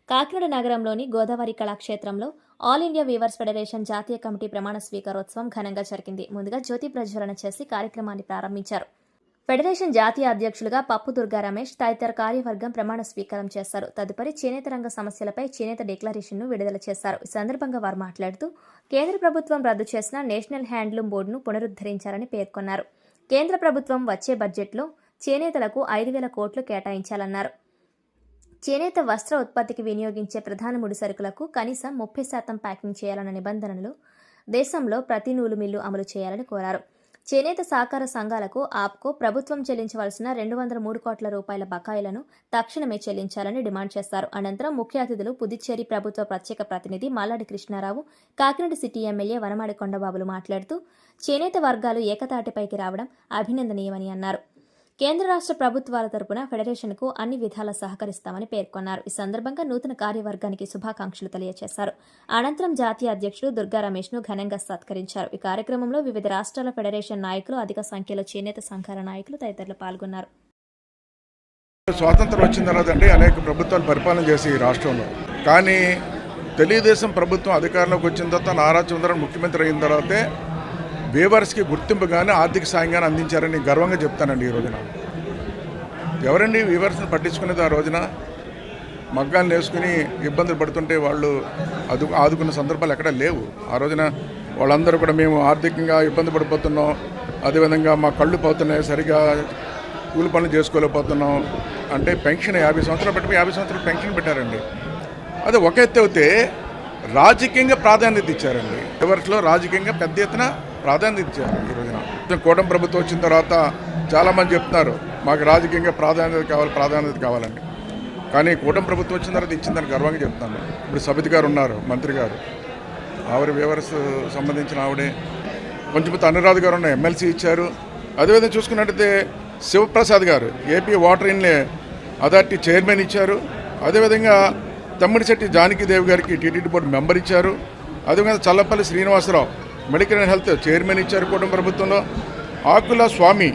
కాకినాడ నగరంలోని గోదావరి కళాక్షేత్రంలో all India weavers federation జాతీయ కమిటీ ప్రమాణ స్వీకారోత్సవం ఘనంగా జరిగింది. ముందుగా జ్యోతి ప్రజ్వలన చేసి కార్యక్రమాన్ని ప్రారంభించారు. ఫెడరేషన్ జాతీయ అధ్యక్షులుగా పప్పు దుర్గా రమేష్ తదితర కార్యవర్గం ప్రమాణ స్వీకారం చేశారు. తదుపరి చేనేత రంగ సమస్యలపై చేనేత డిక్లరేషన్ను విడుదల చేశారు. ఈ సందర్భంగా వారు మాట్లాడుతూ కేంద్ర ప్రభుత్వం రద్దు చేసిన నేషనల్ హ్యాండ్లూమ్ బోర్డును పునరుద్ధరించాలని పేర్కొన్నారు. కేంద్ర ప్రభుత్వం వచ్చే బడ్జెట్లో చేనేతలకు 5,000 కోట్లు కేటాయించాలన్నారు. చేనేత వస్త్ర ఉత్పత్తికి వినియోగించే ప్రధాన ముడి సరుకులకు కనీసం 30% ప్యాకింగ్ చేయాలన్న నిబంధనలు దేశంలో ప్రతి నూలు మిల్లు అమలు చేయాలని కోరారు. చేనేత సహకార సంఘాలకు ఆప్కో ప్రభుత్వం చెల్లించవలసిన 203 కోట్ల రూపాయల బకాయిలను తక్షణమే చెల్లించాలని డిమాండ్ చేశారు. అనంతరం ముఖ్య అతిథులు పుదుచ్చేరి ప్రభుత్వ ప్రత్యేక ప్రతినిధి మల్లాడి కృష్ణారావు, కాకినాడ సిటీ ఎమ్మెల్యే వనమాడి కొండబాబులు మాట్లాడుతూ చేనేత వర్గాలు ఏకతాటిపైకి రావడం అభినందనీయమని అన్నారు. కేంద్ర రాష్ట్ర ప్రభుత్వాల తరపున ఫెడరేషన్కు అన్ని విధాలా సహకరిస్తామని పేర్కొన్నారు. ఈ సందర్భంగా నూతన కార్యవర్గానికి శుభాకాంక్షలు తెలియజేశారు. అనంతరం జాతీయ అధ్యక్షుడు దుర్గా రమేష్ను ఘనంగా సత్కరించారు. ఈ కార్యక్రమంలో వివిధ రాష్ట్రాల ఫెడరేషన్ నాయకులు, అధిక సంఖ్యలో చేనేత సంఘాల నాయకులు తదితరులు పాల్గొన్నారు. స్వాతంత్రం వచ్చిన తర్వాత అంటే అనేక ప్రభుత్వాలు పరిపాలన చేసి ఈ రాష్ట్రంలో, కానీ తెలుగుదేశం ప్రభుత్వం అధికారంలోకి వచ్చిన తర్వాత నారా చంద్రబాబు ముఖ్యమంత్రి అయిన తర్వాతే వీవర్స్కి గుర్తింపుగానే ఆర్థిక సాయంగానే అందించారని గర్వంగా చెప్తానండి. ఈ రోజున ఎవరండి వీవర్స్ని పట్టించుకునేది? ఆ రోజున మగ్గాలు వేసుకుని ఇబ్బందులు పడుతుంటే వాళ్ళు ఆదుకున్న సందర్భాలు ఎక్కడా లేవు. ఆ రోజున వాళ్ళందరూ కూడా మేము ఆర్థికంగా ఇబ్బంది పడిపోతున్నాం, అదేవిధంగా మా కళ్ళు పోతున్నాయి, సరిగా కూలి పనులు చేసుకోలేకపోతున్నాం అంటే పెన్షన్ 50 సంవత్సరాలు పెట్టి 50 సంవత్సరాలు పెన్షన్ పెట్టారండి. అది ఒక ఎత్తు అయితే రాజకీయంగా ప్రాధాన్యత ఇచ్చారండి. వీవర్స్లో రాజకీయంగా పెద్ద ఎత్తున ప్రాధాన్యత ఇచ్చారు. ఈ రోజున కూటమి ప్రభుత్వం వచ్చిన తర్వాత చాలామంది చెప్తున్నారు మాకు రాజకీయంగా ప్రాధాన్యత కావాలని, కానీ కూటమి ప్రభుత్వం వచ్చిన తర్వాత ఇచ్చిందని గర్వంగా చెప్తాను. ఇప్పుడు సబితి గారు ఉన్నారు, మంత్రి గారు, ఆవిడ వీవర్స్ సంబంధించిన ఆవిడే. కొంచెం అనురాధ గారు ఉన్న ఎమ్మెల్సీ ఇచ్చారు. అదేవిధంగా చూసుకున్నట్టయితే శివప్రసాద్ గారు AP water in authority chairman ఇచ్చారు. అదేవిధంగా తమ్మిడిశెట్టి జానకీదేవి గారికి టీటీడీ బోర్డు మెంబర్ ఇచ్చారు. అదేవిధంగా Challapalli Srinivasarao medical and health chairman ఇచ్చారు కూటమి ప్రభుత్వంలో. Akula Swamy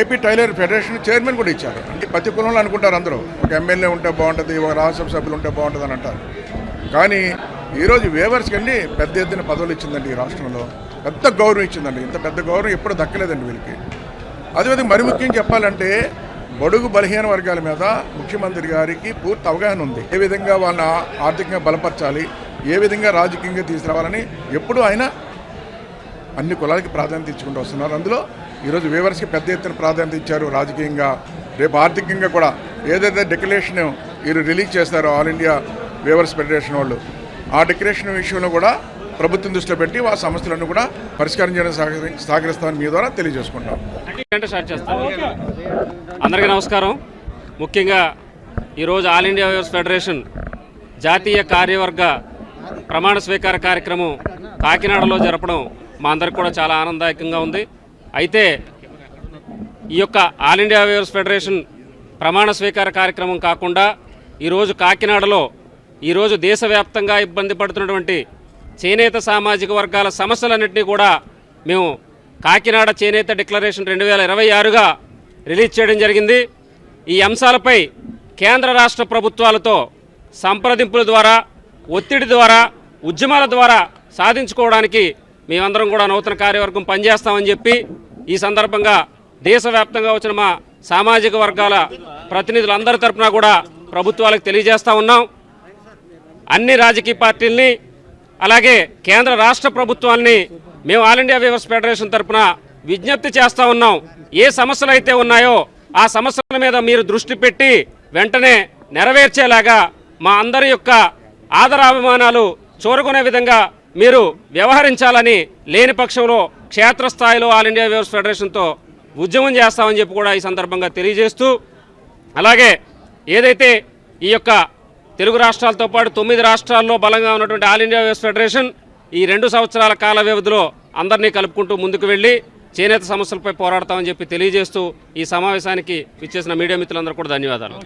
AP tailor federation chairman కూడా ఇచ్చారు. అంటే ప్రతి కులంలో అనుకుంటారు అందరూ ఒక ఎమ్మెల్యే ఉంటే బాగుంటుంది, ఒక రాజ్యసభ సభ్యులు ఉంటే బాగుంటుంది అని అంటారు. కానీ ఈరోజు వీవర్స్కి అండి పెద్ద ఎత్తున పదవులు ఇచ్చిందండి. ఈ రాష్ట్రంలో పెద్ద గౌరవం ఇచ్చిందండి. ఇంత పెద్ద గౌరవం ఎప్పుడు దక్కలేదండి వీళ్ళకి. అదేవిధంగా మరి ముఖ్యంగా చెప్పాలంటే బడుగు బలహీన వర్గాల మీద ముఖ్యమంత్రి గారికి పూర్తి అవగాహన ఉంది. ఏ విధంగా వాళ్ళని ఆర్థికంగా బలపరచాలి, ఏ విధంగా రాజకీయంగా తీసుకురావాలని ఎప్పుడూ ఆయన అన్ని కులాలకి ప్రాధాన్యత ఇచ్చుకుంటూ వస్తున్నారు. అందులో ఈరోజు వీవర్స్కి పెద్ద ఎత్తున ప్రాధాన్యత ఇచ్చారు రాజకీయంగా. రేపు ఆర్థికంగా కూడా ఏదైతే డిక్లరేషన్ వీరు రిలీజ్ చేస్తారో ఆల్ ఇండియా వీవర్స్ ఫెడరేషన్ వాళ్ళు, ఆ డిక్లరేషన్ విషయంలో కూడా ప్రభుత్వం దృష్టిలో పెట్టి ఆ సమస్యలను కూడా పరిష్కారం చేయడానికి సహకరిస్తామని మీ ద్వారా తెలియజేసుకుంటాం. అందరికీ నమస్కారం. ముఖ్యంగా ఈరోజు ఆల్ ఇండియా వీవర్స్ ఫెడరేషన్ జాతీయ కార్యవర్గ ప్రమాణ స్వీకార కార్యక్రమం కాకినాడలో జరపడం మా అందరికి కూడా చాలా ఆనందదాయకంగా ఉంది. అయితే ఈ యొక్క ఆల్ ఇండియా వీవర్స్ ఫెడరేషన్ ప్రమాణ స్వీకార కార్యక్రమం కాకుండా ఈరోజు కాకినాడలో ఈరోజు దేశవ్యాప్తంగా ఇబ్బంది పడుతున్నటువంటి చేనేత సామాజిక వర్గాల సమస్యలన్నింటినీ కూడా మేము కాకినాడ చేనేత డిక్లరేషన్ 2026గా రిలీజ్ చేయడం జరిగింది. ఈ అంశాలపై కేంద్ర రాష్ట్ర ప్రభుత్వాలతో సంప్రదింపుల ద్వారా, ఒత్తిడి ద్వారా, ఉద్యమాల ద్వారా సాధించుకోవడానికి మేమందరం కూడా నూతన కార్యవర్గం పనిచేస్తామని చెప్పి ఈ సందర్భంగా దేశవ్యాప్తంగా వచ్చిన మా సామాజిక వర్గాల ప్రతినిధులందరి తరఫున కూడా ప్రభుత్వాలకు తెలియజేస్తూ ఉన్నాం. అన్ని రాజకీయ పార్టీల్ని అలాగే కేంద్ర రాష్ట్ర ప్రభుత్వాల్ని మేము ఆల్ ఇండియా వీవర్స్ ఫెడరేషన్ తరఫున విజ్ఞప్తి చేస్తూ ఉన్నాం. ఏ సమస్యలు అయితే ఉన్నాయో ఆ సమస్యల మీద మీరు దృష్టి పెట్టి వెంటనే నెరవేర్చేలాగా మా అందరి యొక్క ఆదరాభిమానాలు చూరగొనే విధంగా మీరు వ్యవహరించాలని, లేని పక్షంలో క్షేత్రస్థాయిలో ఆల్ ఇండియా వీవర్స్ ఫెడరేషన్తో ఉద్యమం చేస్తామని చెప్పి కూడా ఈ సందర్భంగా తెలియజేస్తూ, అలాగే ఏదైతే ఈ యొక్క తెలుగు రాష్ట్రాలతో పాటు 9 రాష్ట్రాల్లో బలంగా ఉన్నటువంటి ఆల్ ఇండియా వీవర్స్ ఫెడరేషన్ ఈ 2 సంవత్సరాల కాల వ్యవధిలో అందరినీ కలుపుకుంటూ ముందుకు వెళ్ళి చేనేత సమస్యలపై పోరాడతామని చెప్పి తెలియజేస్తూ ఈ సమావేశానికి విచ్చేసిన మీడియా మిత్రులందరూ కూడా ధన్యవాదాలు.